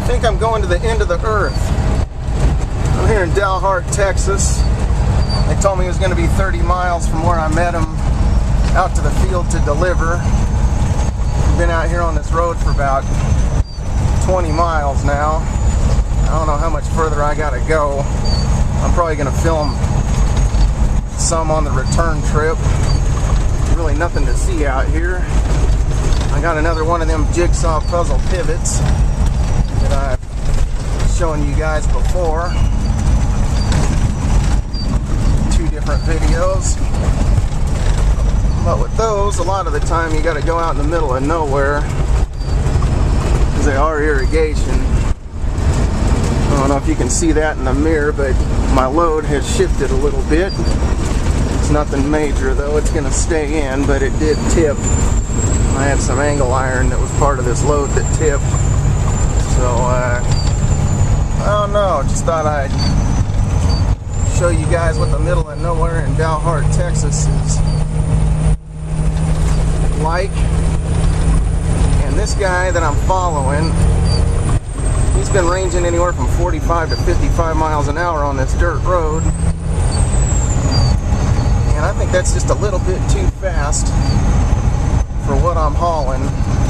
think I'm going to the end of the earth. I'm here in Dalhart, Texas. They told me it was going to be 30 miles from where I met him out to the field to deliver. I've been out here on this road for about 20 miles now. I don't know how much further I gotta go. I'm probably gonna film some on the return trip. Really nothing to see out here. I got another one of them jigsaw puzzle pivots that I've shown you guys before. 2 different videos. But with those, a lot of the time you gotta go out in the middle of nowhere because they are irrigation. I don't know if you can see that in the mirror, but my load has shifted a little bit. It's nothing major though, it's gonna stay in, but it did tip. I had some angle iron that was part of this load that tipped. So, I don't know, just thought I'd show you guys what the middle of nowhere in Dalhart, Texas is like. And this guy that I'm following, he's been ranging anywhere from 45 to 55 miles an hour on this dirt road. And I think that's just a little bit too fast for what I'm hauling,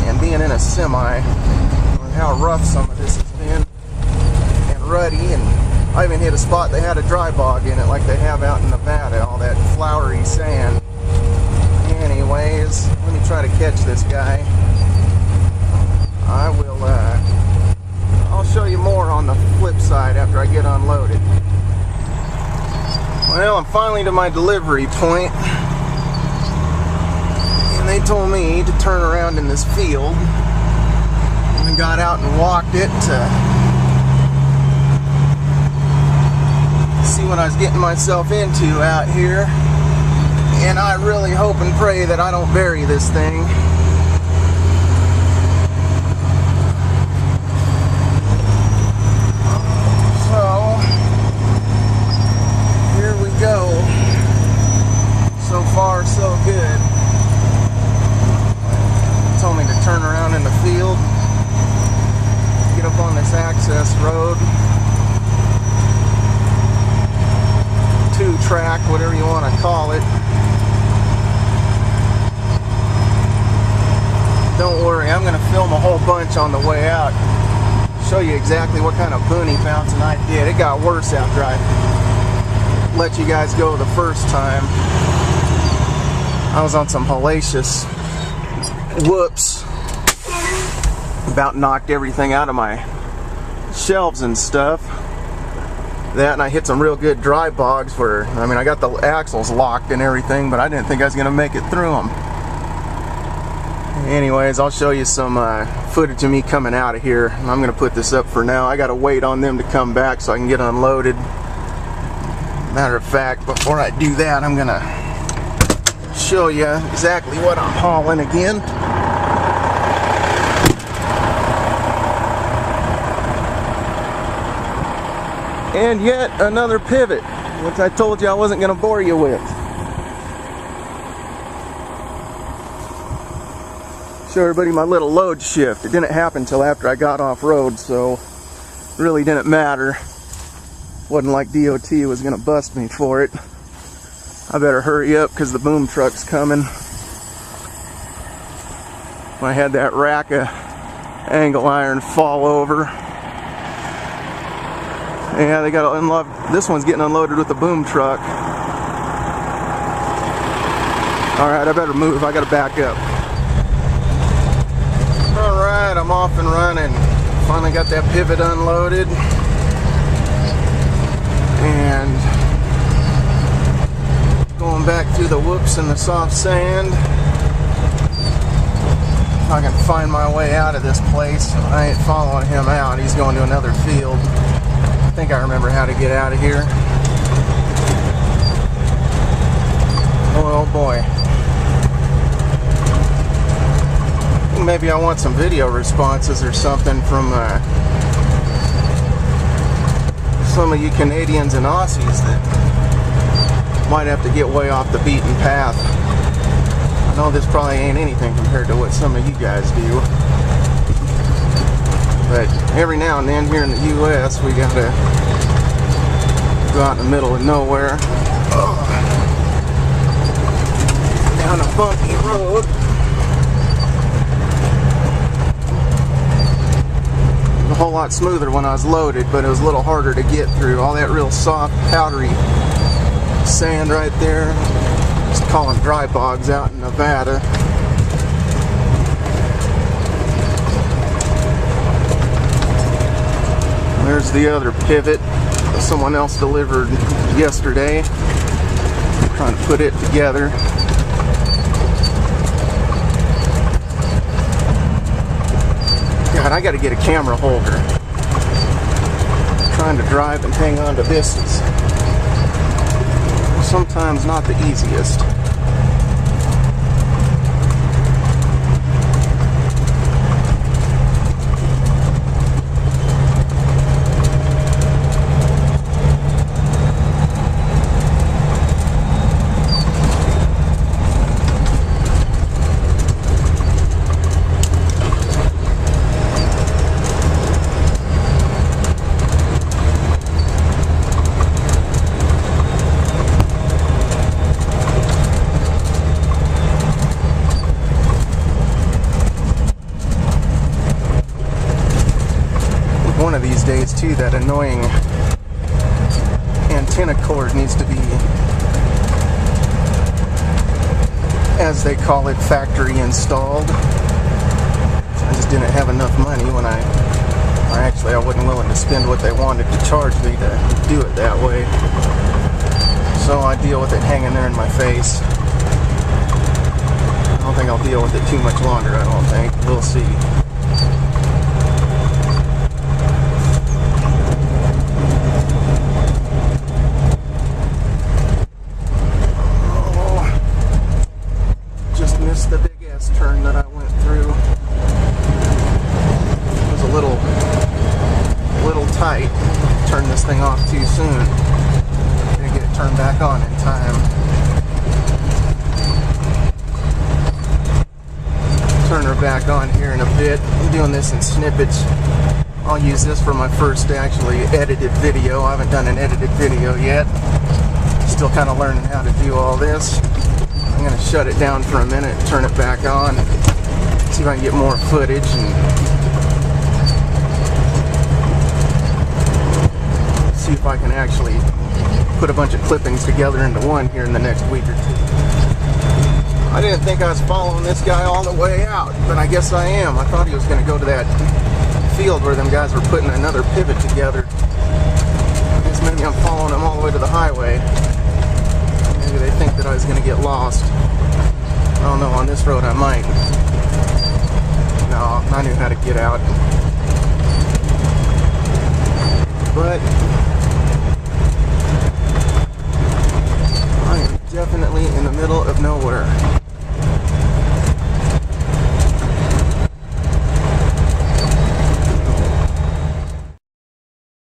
and being in a semi, and how rough some of this has been, and ruddy, and I even hit a spot that had a dry bog in it like they have out in Nevada, all that flowery sand. Anyways, let me try to catch this guy. I will, I'll show you more on the flip side after I get unloaded. Well, I'm finally to my delivery point, and they told me to turn around in this field. And I got out and walked it to see what I was getting myself into out here. And I really hope and pray that I don't bury this thing. Go. So far, so good. Told me to turn around in the field, get up on this access road, 2-track, whatever you want to call it. Don't worry, I'm going to film a whole bunch on the way out. Show you exactly what kind of boonie bouncing I did. It got worse after I let you guys go the first time. I was on some hellacious whoops. About knocked everything out of my shelves and stuff. That, and I hit some real good dry bogs where, I mean, I got the axles locked and everything, but I didn't think I was going to make it through them. Anyways, I'll show you some footage of me coming out of here. I'm going to put this up for now. I got to wait on them to come back so I can get unloaded. Matter of fact, before I do that, I'm gonna show you exactly what I'm hauling again. And yet another pivot, which I told you I wasn't gonna bore you with. Show everybody my little load shift. It didn't happen until after I got off road, so it really didn't matter. Wasn't like DOT was gonna bust me for it. I better hurry up because the boom truck's coming. I had that rack of angle iron fall over. Yeah, they got to unload. This one's getting unloaded with the boom truck. Alright, I better move. I gotta back up. Alright, I'm off and running. Finally got that pivot unloaded. And going back through the whoops and the soft sand. If I can find my way out of this place. I ain't following him out. He's going to another field. I think I remember how to get out of here. Oh boy. Maybe I want some video responses or something from some of you Canadians and Aussies that might have to get way off the beaten path. I know this probably ain't anything compared to what some of you guys do. But every now and then here in the U.S. we gotta go out in the middle of nowhere, down a bumpy road. A whole lot smoother when I was loaded, but it was a little harder to get through. All that real soft, powdery sand right there. Just call them dry bogs out in Nevada. There's the other pivot that someone else delivered yesterday. I'm trying to put it together. God, I got to get a camera holder. Trying to drive and hang on to this is sometimes not the easiest. One of these days too, that annoying antenna cord needs to be, as they call it, factory installed. I just didn't have enough money when I wasn't willing to spend what they wanted to charge me to do it that way. So I deal with it hanging there in my face. I don't think I'll deal with it too much longer, I don't think. We'll see. The big ass turn that I went through. It was a little tight. Turned this thing off too soon. Didn't get it turned back on in time. Turn her back on here in a bit. I'm doing this in snippets. I'll use this for my first actually edited video. I haven't done an edited video yet. Still kind of learning how to do all this. I'm going to shut it down for a minute and turn it back on. See if I can get more footage and see if I can actually put a bunch of clippings together into one here in the next week or two. I didn't think I was following this guy all the way out, but I guess I am. I thought he was going to go to that field where them guys were putting another pivot together. I guess maybe I'm following him all the way to the highway. Maybe they think that I was going to get lost. I don't know, on this road I might. No, I knew how to get out.